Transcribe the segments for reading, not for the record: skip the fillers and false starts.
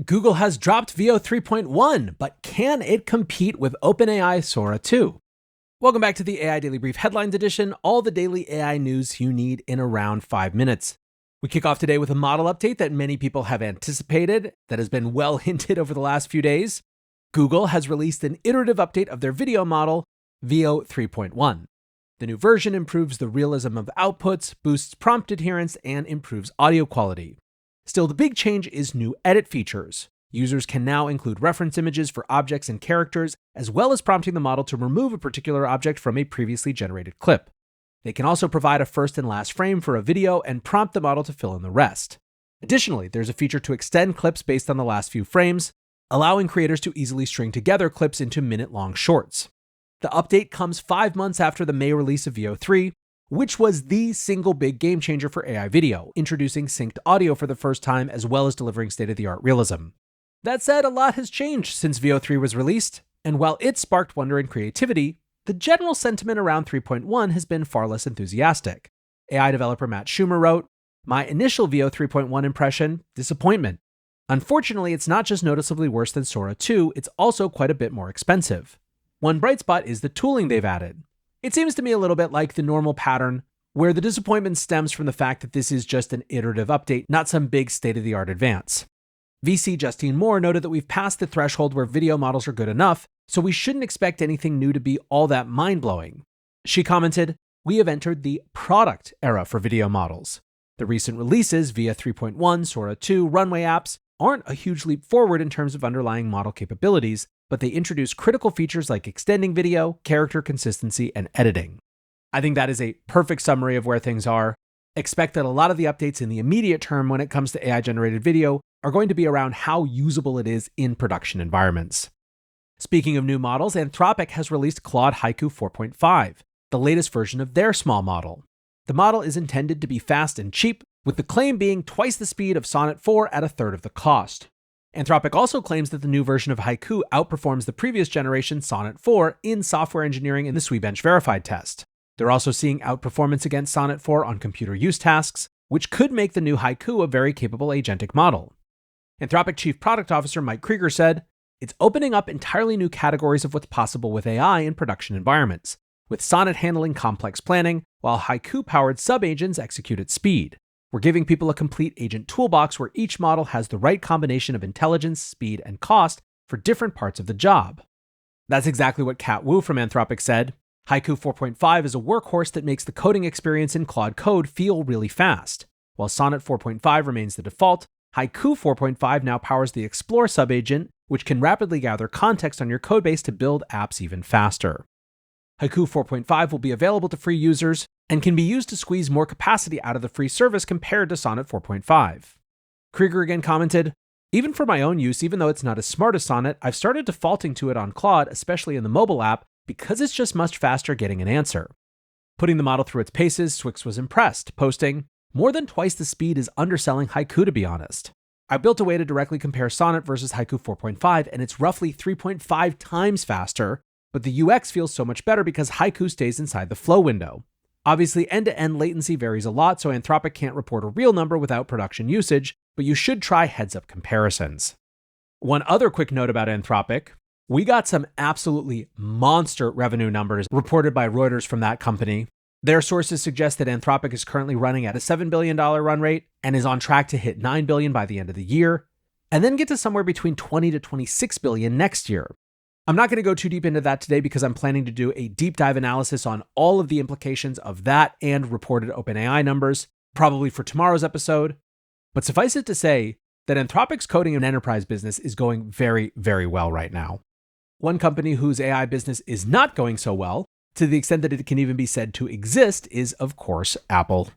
Google has dropped Veo 3.1, but can it compete with OpenAI Sora 2? Welcome back to the AI Daily Brief Headlines Edition, all the daily AI news you need in around 5 minutes. We kick off today with a model update that many people have anticipated, that has been well hinted over the last few days. Google has released an iterative update of their video model, Veo 3.1. The new version improves the realism of outputs, boosts prompt adherence, and improves audio quality. Still, the big change is new edit features. Users can now include reference images for objects and characters, as well as prompting the model to remove a particular object from a previously generated clip. They can also provide a first and last frame for a video and prompt the model to fill in the rest. Additionally, there's a feature to extend clips based on the last few frames, allowing creators to easily string together clips into minute-long shorts. The update comes 5 months after the May release of Veo 3, which was the single big game changer for AI video, introducing synced audio for the first time as well as delivering state-of-the-art realism. That said, a lot has changed since Veo 3 was released, and while it sparked wonder and creativity, the general sentiment around 3.1 has been far less enthusiastic. AI developer Matt Schumer wrote, "My initial Veo 3.1 impression, disappointment. Unfortunately, it's not just noticeably worse than Sora 2, it's also quite a bit more expensive. One bright spot is the tooling they've added. It seems to me a little bit like the normal pattern, where the disappointment stems from the fact that this is just an iterative update, not some big state-of-the-art advance." VC Justine Moore noted that we've passed the threshold where video models are good enough, so we shouldn't expect anything new to be all that mind-blowing. She commented, "We have entered the product era for video models. The recent releases, Veo 3.1, Sora 2, Runway apps, aren't a huge leap forward in terms of underlying model capabilities, but they introduce critical features like extending video, character consistency, and editing." I think that is a perfect summary of where things are. Expect that a lot of the updates in the immediate term when it comes to AI-generated video are going to be around how usable it is in production environments. Speaking of new models, Anthropic has released Claude Haiku 4.5, the latest version of their small model. The model is intended to be fast and cheap, with the claim being twice the speed of Sonnet 4 at a third of the cost. Anthropic also claims that the new version of Haiku outperforms the previous generation Sonnet 4 in software engineering in the SweBench verified test. They're also seeing outperformance against Sonnet 4 on computer use tasks, which could make the new Haiku a very capable agentic model. Anthropic Chief Product Officer Mike Krieger said, "It's opening up entirely new categories of what's possible with AI in production environments, with Sonnet handling complex planning, while Haiku-powered sub-agents execute at speed. We're giving people a complete agent toolbox where each model has the right combination of intelligence, speed, and cost for different parts of the job." That's exactly what Kat Wu from Anthropic said. Haiku 4.5 is a workhorse that makes the coding experience in Claude Code feel really fast. While Sonnet 4.5 remains the default, Haiku 4.5 now powers the Explore subagent, which can rapidly gather context on your codebase to build apps even faster. Haiku 4.5 will be available to free users and can be used to squeeze more capacity out of the free service compared to Sonnet 4.5. Krieger again commented, "Even for my own use, even though it's not as smart as Sonnet, I've started defaulting to it on Claude, especially in the mobile app, because it's just much faster getting an answer." Putting the model through its paces, Swix was impressed, posting, "More than twice the speed is underselling Haiku, to be honest. I built a way to directly compare Sonnet versus Haiku 4.5, and it's roughly 3.5 times faster, but the UX feels so much better because Haiku stays inside the flow window. Obviously, end-to-end latency varies a lot, so Anthropic can't report a real number without production usage, but you should try heads-up comparisons." One other quick note about Anthropic, we got some absolutely monster revenue numbers reported by Reuters from that company. Their sources suggest that Anthropic is currently running at a $7 billion run rate and is on track to hit $9 billion by the end of the year, and then get to somewhere between $20 to $26 billion next year. I'm not going to go too deep into that today because I'm planning to do a deep dive analysis on all of the implications of that and reported OpenAI numbers, probably for tomorrow's episode. But suffice it to say that Anthropic's coding and enterprise business is going very, very well right now. One company whose AI business is not going so well, to the extent that it can even be said to exist, is, of course, Apple.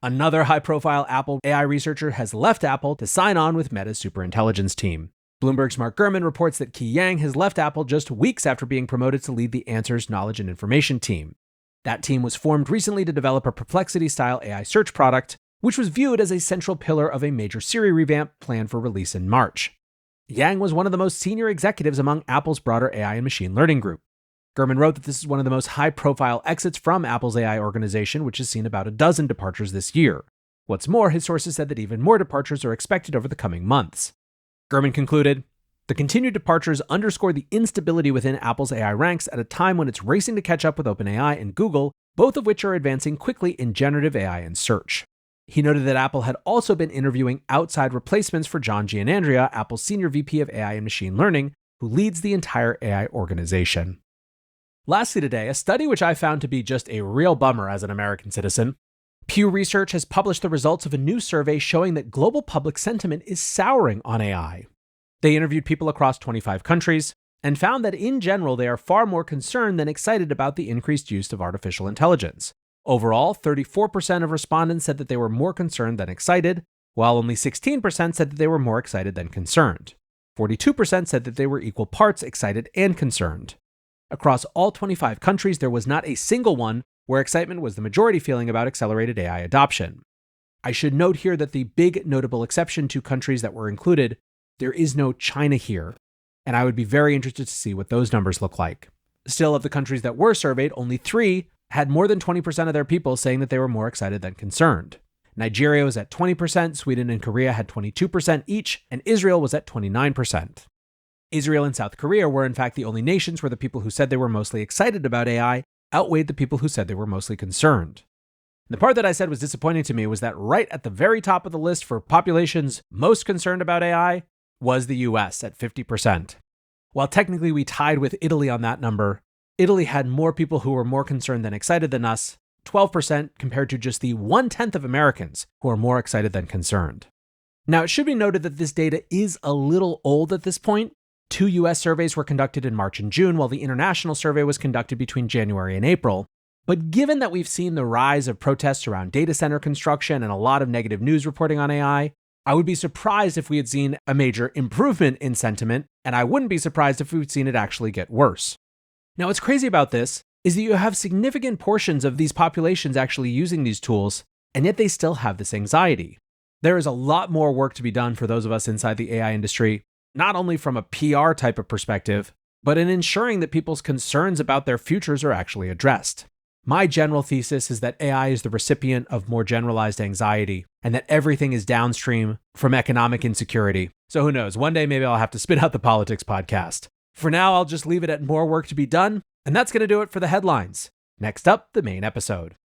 Another high-profile Apple AI researcher has left Apple to sign on with Meta's superintelligence team. Bloomberg's Mark Gurman reports that Qi Yang has left Apple just weeks after being promoted to lead the Answers Knowledge and Information team. That team was formed recently to develop a Perplexity-style AI search product, which was viewed as a central pillar of a major Siri revamp planned for release in March. Yang was one of the most senior executives among Apple's broader AI and machine learning group. Gurman wrote that this is one of the most high-profile exits from Apple's AI organization, which has seen about a dozen departures this year. What's more, his sources said that even more departures are expected over the coming months. Gurman concluded, "The continued departures underscore the instability within Apple's AI ranks at a time when it's racing to catch up with OpenAI and Google, both of which are advancing quickly in generative AI and search." He noted that Apple had also been interviewing outside replacements for John Giannandrea, Apple's senior VP of AI and machine learning, who leads the entire AI organization. Lastly today, a study which I found to be just a real bummer as an American citizen. Pew Research has published the results of a new survey showing that global public sentiment is souring on AI. They interviewed people across 25 countries and found that in general they are far more concerned than excited about the increased use of artificial intelligence. Overall, 34% of respondents said that they were more concerned than excited, while only 16% said that they were more excited than concerned. 42% said that they were equal parts excited and concerned. Across all 25 countries, there was not a single one where excitement was the majority feeling about accelerated AI adoption. I should note here that the big notable exception to countries that were included, there is no China here, and I would be very interested to see what those numbers look like. Still, of the countries that were surveyed, only 3 had more than 20% of their people saying that they were more excited than concerned. Nigeria was at 20%, Sweden and Korea had 22% each, and Israel was at 29%. Israel and South Korea were in fact the only nations where the people who said they were mostly excited about AI outweighed the people who said they were mostly concerned. And the part that I said was disappointing to me was that right at the very top of the list for populations most concerned about AI was the US at 50%. While technically we tied with Italy on that number, Italy had more people who were more concerned than excited than us, 12% compared to just the 1/10 of Americans who are more excited than concerned. Now, it should be noted that this data is a little old at this point. 2 US surveys were conducted in March and June, while the international survey was conducted between January and April. But given that we've seen the rise of protests around data center construction and a lot of negative news reporting on AI, I would be surprised if we had seen a major improvement in sentiment, and I wouldn't be surprised if we'd seen it actually get worse. Now, what's crazy about this is that you have significant portions of these populations actually using these tools, and yet they still have this anxiety. There is a lot more work to be done for those of us inside the AI industry, not only from a PR type of perspective, but in ensuring that people's concerns about their futures are actually addressed. My general thesis is that AI is the recipient of more generalized anxiety, and that everything is downstream from economic insecurity. So who knows, one day maybe I'll have to spin out the politics podcast. For now, I'll just leave it at more work to be done, and that's going to do it for the headlines. Next up, the main episode.